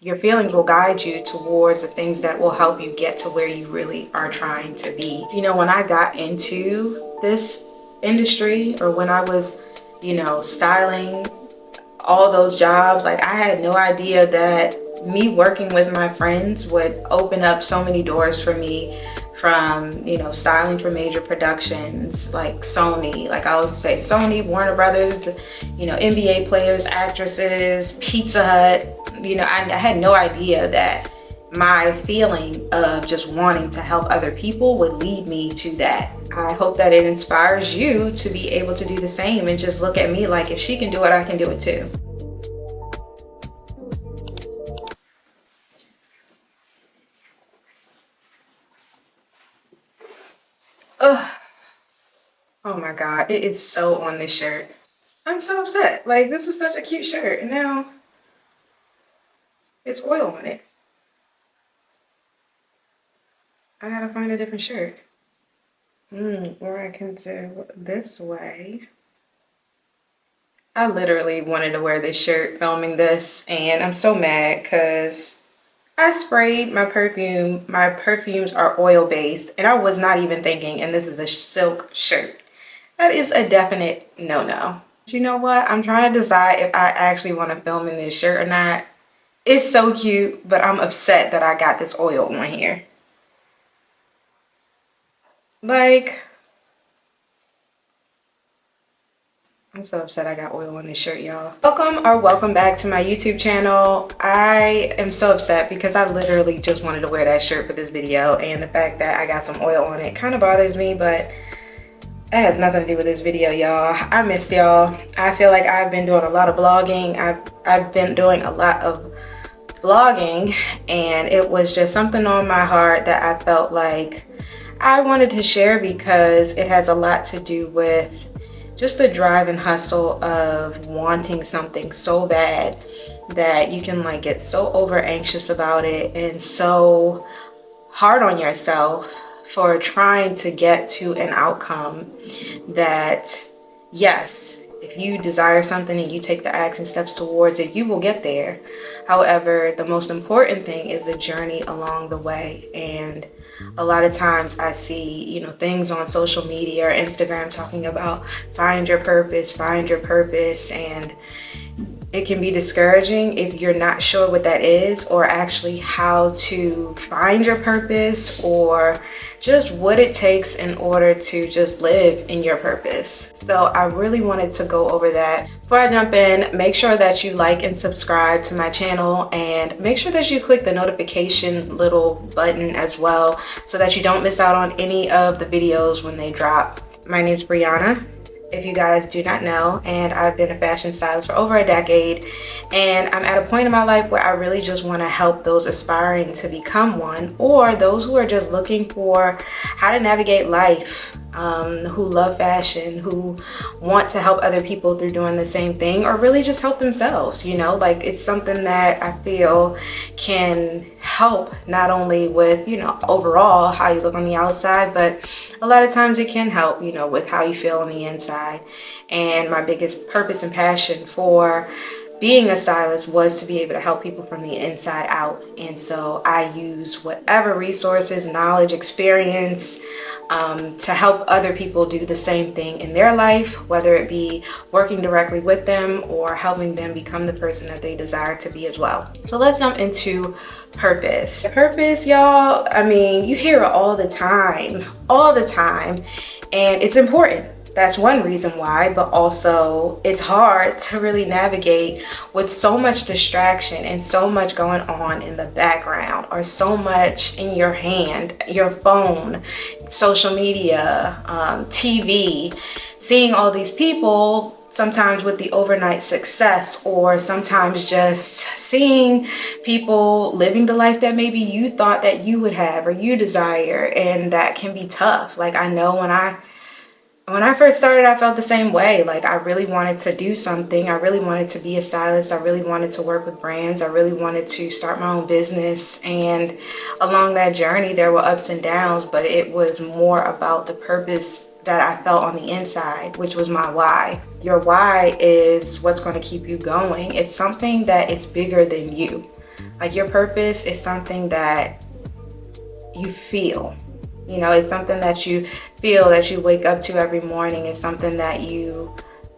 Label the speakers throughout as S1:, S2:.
S1: your feelings will guide you towards the things that will help you get to where you really are trying to be. You know, when I got into this industry, or when I was, you know, styling all those jobs, like I had no idea that me working with my friends would open up so many doors for me, from, you know, styling for major productions like Sony, like I always say, Sony, Warner Brothers, you know, NBA players, actresses, Pizza Hut. You know, I had no idea that my feeling of just wanting to help other people would lead me to that. I hope that it inspires you to be able to do the same and just look at me like, if she can do it, I can do it too. Ugh. Oh my God, it is so on this shirt. I'm so upset. Like, this was such a cute shirt, and now it's oil on it. I gotta find a different shirt. Or I can do this way. I literally wanted to wear this shirt filming this, and I'm so mad because I sprayed my perfume. My perfumes are oil based, and I was not even thinking, and this is a silk shirt. That is a definite no-no. You know what? I'm trying to decide if I actually want to film in this shirt or not. It's so cute, but I'm upset that I got this oil on here. Like, I'm so upset I got oil on this shirt, y'all. Welcome back to my YouTube channel. I am so upset because I literally just wanted to wear that shirt for this video, and the fact that I got some oil on it kind of bothers me, but it has nothing to do with this video, y'all. I missed y'all. I feel like I've been doing a lot of blogging. I've been doing a lot of vlogging, and it was just something on my heart that I felt like I wanted to share, because it has a lot to do with just the drive and hustle of wanting something so bad that you can like get so over anxious about it and so hard on yourself for trying to get to an outcome that, yes, if you desire something and you take the action steps towards it, you will get there. However, the most important thing is the journey along the way. And a lot of times I see, you know, things on social media or Instagram talking about find your purpose, and it can be discouraging if you're not sure what that is, or actually how to find your purpose, or just what it takes in order to just live in your purpose. So I really wanted to go over that. Before I jump in, make sure that you like and subscribe to my channel, and make sure that you click the notification little button as well, so that you don't miss out on any of the videos when they drop. My name is Brianna, if you guys do not know, and I've been a fashion stylist for over a decade, and I'm at a point in my life where I really just want to help those aspiring to become one, or those who are just looking for how to navigate life, who love fashion, who want to help other people through doing the same thing, or really just help themselves. You know, like, it's something that I feel can help not only with, you know, overall how you look on the outside, but a lot of times it can help, you know, with how you feel on the inside. And my biggest purpose and passion for being a stylist was to be able to help people from the inside out. And so I use whatever resources, knowledge, experience, to help other people do the same thing in their life, whether it be working directly with them or helping them become the person that they desire to be as well. So let's jump into purpose. Purpose, y'all, I mean, you hear it all the time, and it's important. That's one reason why, but also it's hard to really navigate with so much distraction and so much going on in the background, or so much in your hand, your phone, social media, TV, seeing all these people, sometimes with the overnight success, or sometimes just seeing people living the life that maybe you thought that you would have or you desire, and that can be tough. Like, I know when I first started, I felt the same way. Like, I really wanted to do something. I really wanted to be a stylist. I really wanted to work with brands. I really wanted to start my own business. And along that journey, there were ups and downs, but it was more about the purpose that I felt on the inside, which was my why. Your why is what's going to keep you going. It's something that is bigger than you. Like your purpose is something that you feel. You know, it's something that you feel, that you wake up to every morning. It's something that you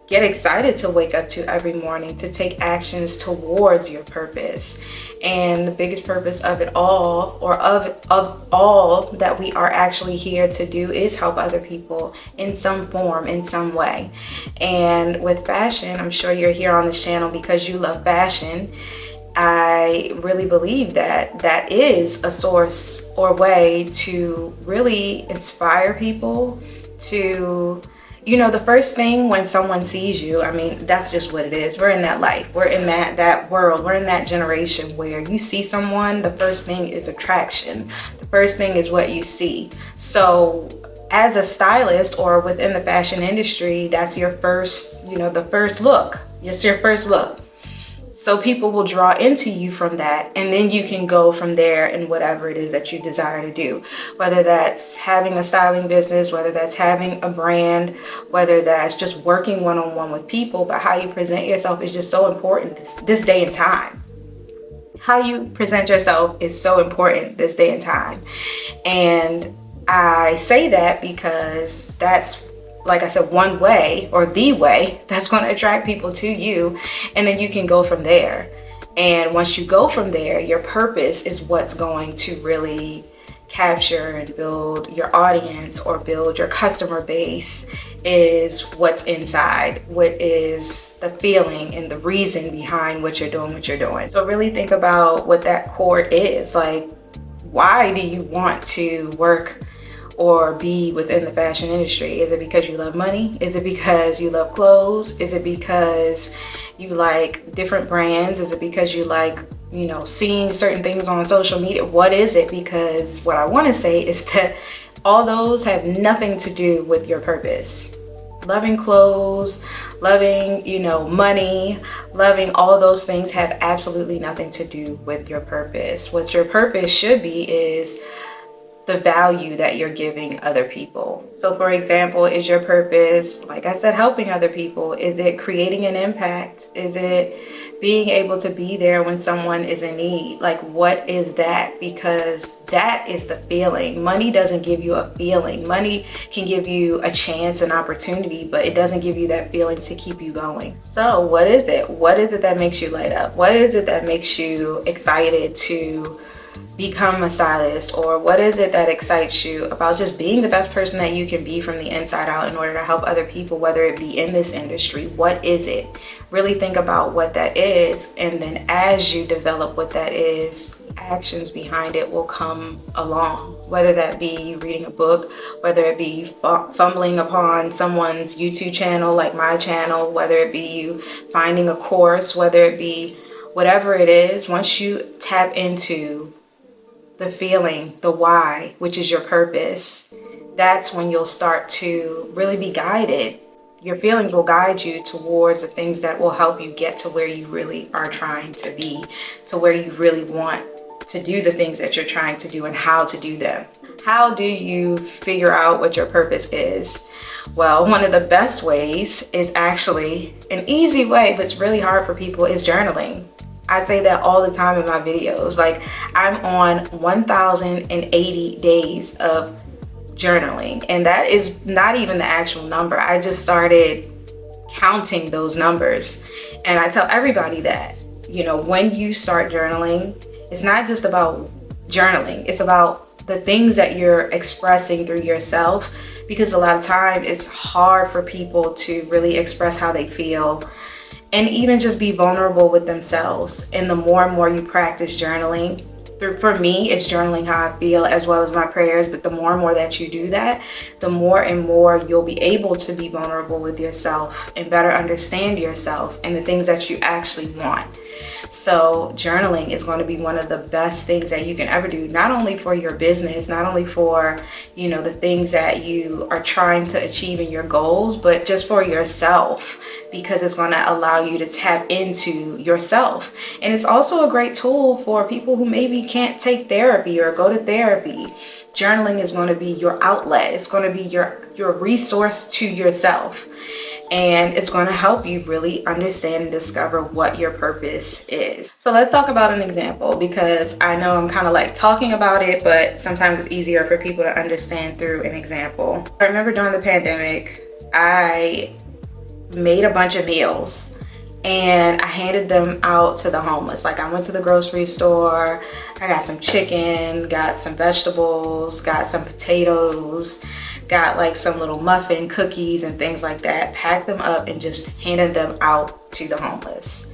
S1: get excited to wake up to every morning, to take actions towards your purpose. And the biggest purpose of it all, or of all that we are actually here to do, is help other people in some form, in some way. And with fashion, I'm sure you're here on this channel because you love fashion. I really believe that that is a source or way to really inspire people to, you know, the first thing when someone sees you, I mean, that's just what it is. We're in that life. We're in that world. We're in that generation where you see someone, the first thing is attraction. The first thing is what you see. So as a stylist or within the fashion industry, that's your first, you know, the first look. It's your first look. So people will draw into you from that, and then you can go from there in whatever it is that you desire to do. Whether that's having a styling business, whether that's having a brand, whether that's just working one-on-one with people, but how you present yourself is just so important this day and time. How you present yourself is so important this day and time. And I say that because that's, like I said, one way, or the way, that's going to attract people to you, and then you can go from there. And once you go from there, your purpose is what's going to really capture and build your audience or build your customer base, is what's inside, what is the feeling and the reason behind what you're doing. So really think about what that core is. Like, why do you want to work or be within the fashion industry? Is it because you love money? Is it because you love clothes? Is it because you like different brands? Is it because you like, you know, seeing certain things on social media? What is it? Because what I want to say is that all those have nothing to do with your purpose. Loving clothes, loving, you know, money, loving all those things have absolutely nothing to do with your purpose. What your purpose should be is the value that you're giving other people. So for example, is your purpose, like I said, helping other people? Is it creating an impact? Is it being able to be there when someone is in need? Like, what is that? Because that is the feeling. Money doesn't give you a feeling. Money can give you a chance, an opportunity, but it doesn't give you that feeling to keep you going. So what is it? What is it that makes you light up? What is it that makes you excited to become a stylist? Or what is it that excites you about just being the best person that you can be from the inside out in order to help other people, whether it be in this industry? What is it? Really think about what that is, and then as you develop what that is, actions behind it will come along. Whether that be you reading a book, whether it be you fumbling upon someone's YouTube channel like my channel, whether it be you finding a course, whether it be whatever it is. Once you tap into the feeling, the why, which is your purpose, that's when you'll start to really be guided. Your feelings will guide you towards the things that will help you get to where you really are trying to be, to where you really want to do the things that you're trying to do and how to do them. How do you figure out what your purpose is? Well, one of the best ways is actually an easy way, but it's really hard for people, is journaling. I say that all the time in my videos. Like, I'm on 1,080 days of journaling, and that is not even the actual number. I just started counting those numbers, and I tell everybody that, you know, when you start journaling, it's not just about journaling, it's about the things that you're expressing through yourself, because a lot of time it's hard for people to really express how they feel and even just be vulnerable with themselves. And the more and more you practice journaling, for me, it's journaling how I feel as well as my prayers, but the more and more that you do that, the more and more you'll be able to be vulnerable with yourself and better understand yourself and the things that you actually want. So journaling is going to be one of the best things that you can ever do, not only for your business, not only for, you know, the things that you are trying to achieve in your goals, but just for yourself, because it's going to allow you to tap into yourself. And it's also a great tool for people who maybe can't take therapy or go to therapy. Journaling is going to be your outlet. It's going to be your resource to yourself. and it's going to help you really understand and discover what your purpose is. So let's talk about an example, because I know I'm kind of like talking about it, but sometimes it's easier for people to understand through an example. I remember during the pandemic, I made a bunch of meals and I handed them out to the homeless. Like, I went to the grocery store, I got some chicken, got some vegetables, got some potatoes, got like some little muffin cookies and things like that, packed them up and just handed them out to the homeless.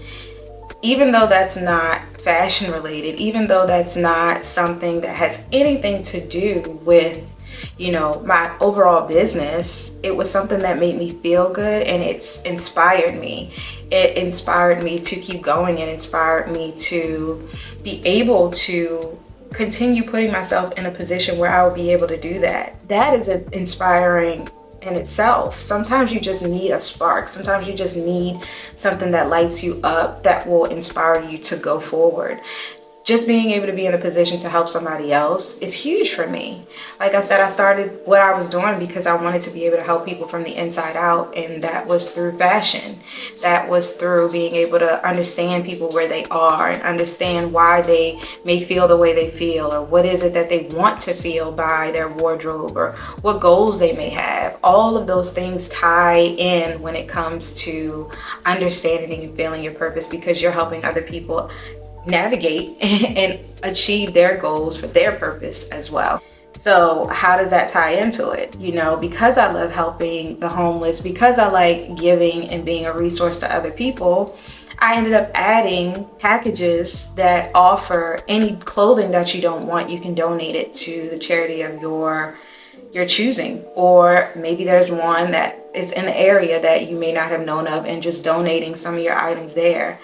S1: Even though that's not fashion related, even though that's not something that has anything to do with, you know, my overall business, it was something that made me feel good, and it's inspired me. It inspired me to keep going, and inspired me to be able to continue putting myself in a position where I would be able to do that. That is inspiring in itself. Sometimes you just need a spark. Sometimes you just need something that lights you up, that will inspire you to go forward. Just being able to be in a position to help somebody else is huge for me. Like I said, I started what I was doing because I wanted to be able to help people from the inside out, and that was through fashion. That was through being able to understand people where they are and understand why they may feel the way they feel, or what is it that they want to feel by their wardrobe, or what goals they may have. All of those things tie in when it comes to understanding and feeling your purpose, because you're helping other people navigate and achieve their goals for their purpose as well. So how does that tie into it? You know, because I love helping the homeless, because I like giving and being a resource to other people, I ended up adding packages that offer any clothing that you don't want, you can donate it to the charity of your choosing. Or maybe there's one that is in the area that you may not have known of, and just donating some of your items there.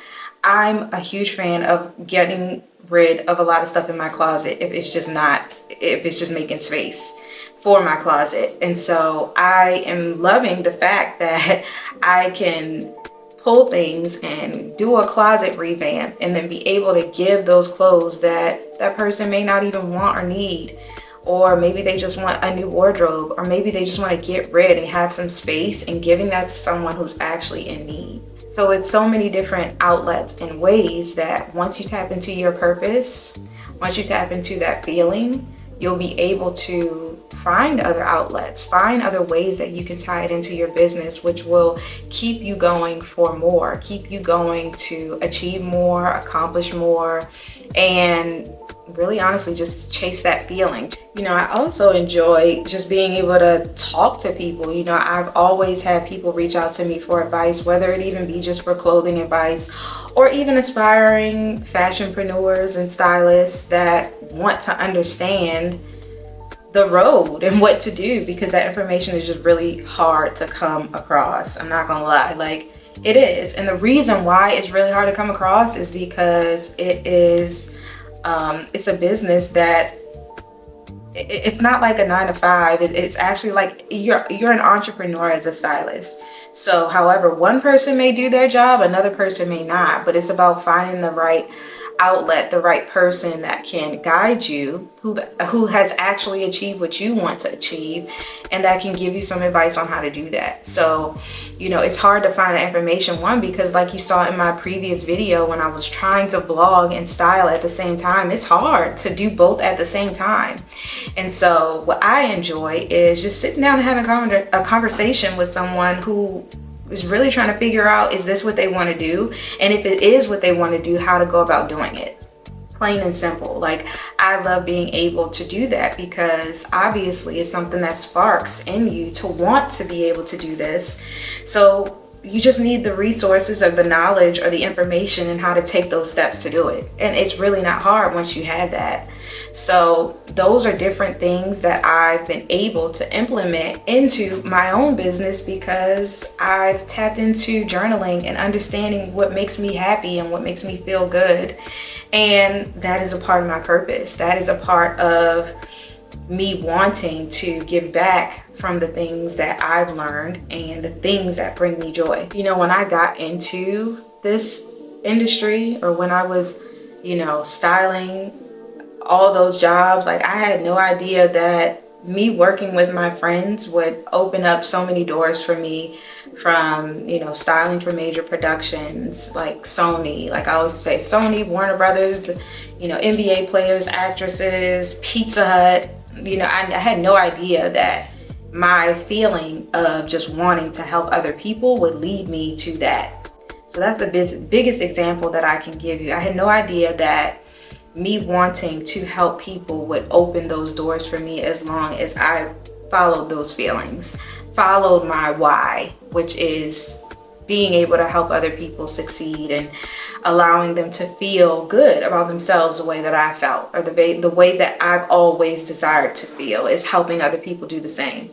S1: I'm a huge fan of getting rid of a lot of stuff in my closet if it's just making space for my closet. And so I am loving the fact that I can pull things and do a closet revamp, and then be able to give those clothes that that person may not even want or need. Or maybe they just want a new wardrobe, or maybe they just want to get rid and have some space, and giving that to someone who's actually in need. So it's so many different outlets and ways that once you tap into your purpose, once you tap into that feeling, you'll be able to find other outlets, find other ways that you can tie it into your business, which will keep you going for more, keep you going to achieve more, accomplish more, and really honestly just chase that feeling. You know, I also enjoy just being able to talk to people. You know, I've always had people reach out to me for advice, whether it even be just for clothing advice, or even aspiring fashionpreneurs and stylists that want to understand the road and what to do, because that information is just really hard to come across. I'm not gonna lie, like, it is. And the reason why it's really hard to come across is because it is it's a business that it's not like a 9-to-5. It's actually like you're an entrepreneur as a stylist. So however one person may do their job, another person may not, but it's about finding the right outlet, the right person that can guide you, who has actually achieved what you want to achieve, and that can give you some advice on how to do that. So, you know, it's hard to find that information, one, because like you saw in my previous video, when I was trying to blog and style at the same time, it's hard to do both at the same time. And so what I enjoy is just sitting down and having a conversation with someone who is really trying to figure out, is this what they want to do? And if it is what they want to do, how to go about doing it. Plain and simple. Like, I love being able to do that, because obviously it's something that sparks in you to want to be able to do this. So you just need the resources or the knowledge or the information and how to take those steps to do it. And it's really not hard once you have that. So those are different things that I've been able to implement into my own business, because I've tapped into journaling and understanding what makes me happy and what makes me feel good. And that is a part of my purpose. That is a part of me wanting to give back from the things that I've learned and the things that bring me joy. You know, when I got into this industry, or when I was, you know, styling all those jobs, like, I had no idea that me working with my friends would open up so many doors for me from, you know, styling for major productions like Sony, like I always say, Sony, Warner Brothers, you know, NBA players, actresses, Pizza Hut. You know, I had no idea that my feeling of just wanting to help other people would lead me to that. So that's the biggest example that I can give you. I had no idea that me wanting to help people would open those doors for me as long as I followed those feelings, followed my why, which is being able to help other people succeed and allowing them to feel good about themselves the way that I felt, or the way that I've always desired to feel, is helping other people do the same.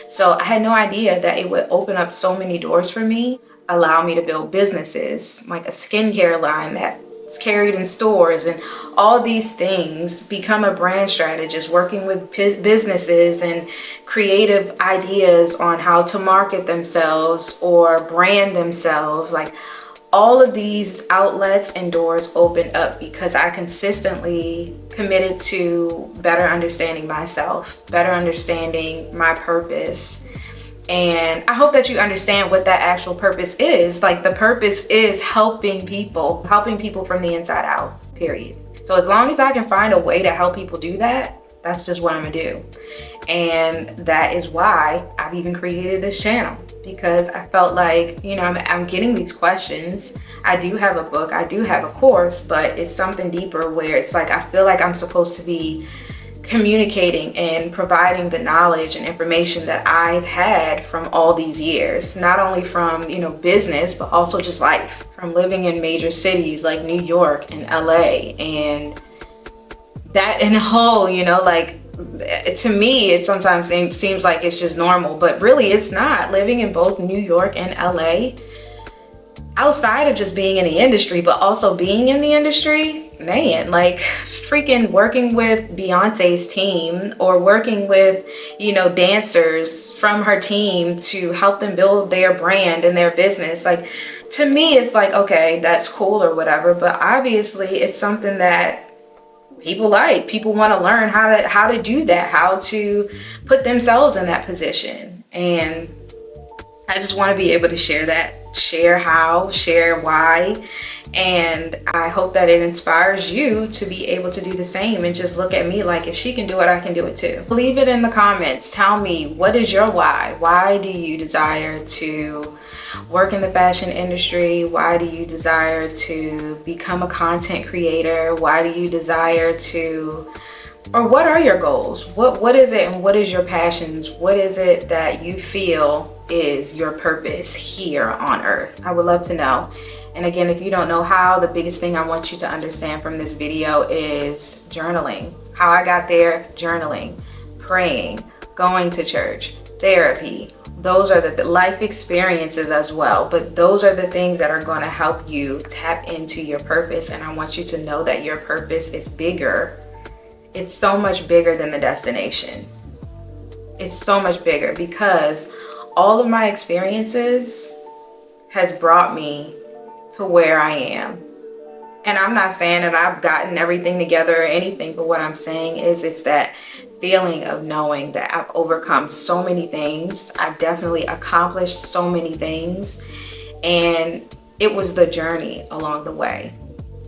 S1: So I had no idea that it would open up so many doors for me, allow me to build businesses, like a skincare line that's carried in stores, and all these things, become a brand strategist, working with businesses and creative ideas on how to market themselves or brand themselves. Like, all of these outlets and doors opened up because I consistently committed to better understanding myself, better understanding my purpose. And I hope that you understand what that actual purpose is. Like, the purpose is helping people from the inside out, period. So as long as I can find a way to help people do that, that's just what I'm gonna do. And that is why I've even created this channel, because I felt like, you know, I'm getting these questions. I do have a book, I do have a course, but it's something deeper where it's like, I feel like I'm supposed to be communicating and providing the knowledge and information that I've had from all these years, not only from, you know, business, but also just life, from living in major cities like New York and LA, and that in a whole, you know, like, to me it sometimes seems like it's just normal, but really it's not. Living in both New York and LA, outside of just being in the industry, but also being in the industry, man, like freaking working with Beyonce's team, or working with, you know, dancers from her team to help them build their brand and their business. Like, to me, it's like, okay, that's cool or whatever, but obviously it's something that people like. People want to learn how to do that, how to put themselves in that position. And I just want to be able to share that, share how, share why. And I hope that it inspires you to be able to do the same and just look at me like, if she can do it, I can do it too. Leave it in the comments. Tell me, what is your why? Why do you desire to work in the fashion industry? Why do you desire to become a content creator? Why do you desire to, or what are your goals? What is it, and what is your passions? What is it that you feel is your purpose here on earth? I would love to know. And again, if you don't know how, the biggest thing I want you to understand from this video is journaling. How I got there: journaling, praying, going to church, therapy. Those are the life experiences as well, but those are the things that are going to help you tap into your purpose. And I want you to know that your purpose is bigger. It's so much bigger than the destination. It's so much bigger, because all of my experiences has brought me to where I am. And I'm not saying that I've gotten everything together or anything, but what I'm saying is, it's that feeling of knowing that I've overcome so many things. I've definitely accomplished so many things, and it was the journey along the way.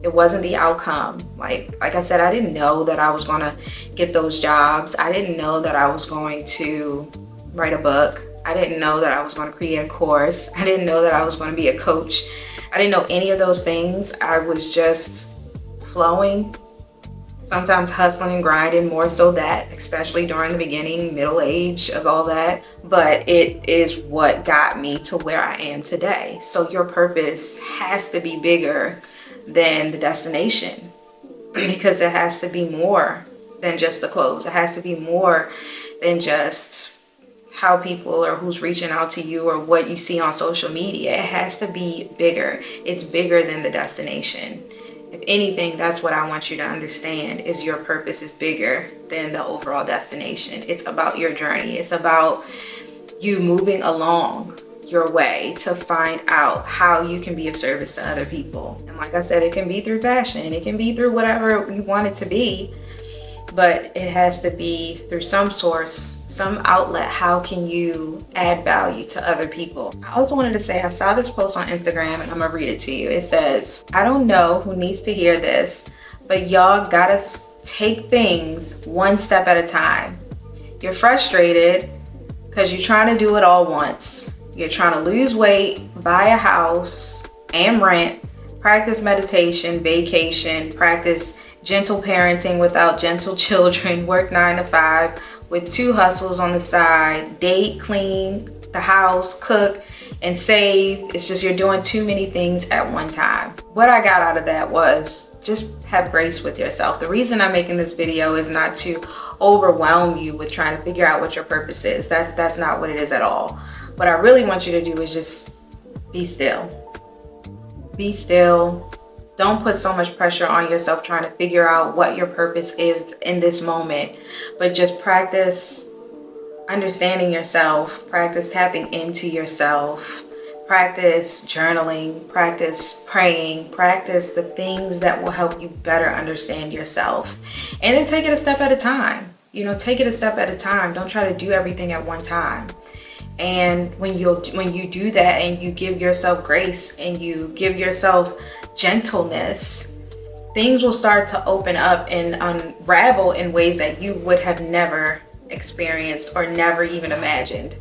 S1: It wasn't the outcome. Like I said, I didn't know that I was going to get those jobs. I didn't know that I was going to write a book. I didn't know that I was going to create a course. I didn't know that I was going to be a coach. I didn't know any of those things. I was just flowing, sometimes hustling and grinding, more so that, especially during the beginning, middle age of all that. But it is what got me to where I am today. So your purpose has to be bigger than the destination, because it has to be more than just the clothes. It has to be more than just how people, or who's reaching out to you, or what you see on social media. It has to be bigger. It's bigger than the destination. If anything, that's what I want you to understand, is your purpose is bigger than the overall destination. It's about your journey. It's about you moving along your way to find out how you can be of service to other people. And like I said, it can be through fashion. It can be through whatever you want it to be. but it has to be through some source, some outlet. How can you add value to other people? I also wanted to say, I saw this post on Instagram and I'm gonna read it to you. It says, I don't know who needs to hear this, but y'all gotta take things one step at a time. You're frustrated because you're trying to do it all once. You're trying to lose weight, buy a house and rent, practice meditation, vacation, practice gentle parenting without gentle children, work 9 to 5 with 2 hustles on the side, date, clean the house, cook, and save. It's just you're doing too many things at one time. What I got out of that was just have grace with yourself. The reason I'm making this video is not to overwhelm you with trying to figure out what your purpose is. That's not what it is at all. What I really want you to do is just be still. Be still. Don't put so much pressure on yourself trying to figure out what your purpose is in this moment, but just practice understanding yourself, practice tapping into yourself, practice journaling, practice praying, practice the things that will help you better understand yourself. And then take it a step at a time. You know, take it a step at a time. Don't try to do everything at one time. And when you do that and you give yourself grace and you give yourself gentleness, things will start to open up and unravel in ways that you would have never experienced or never even imagined.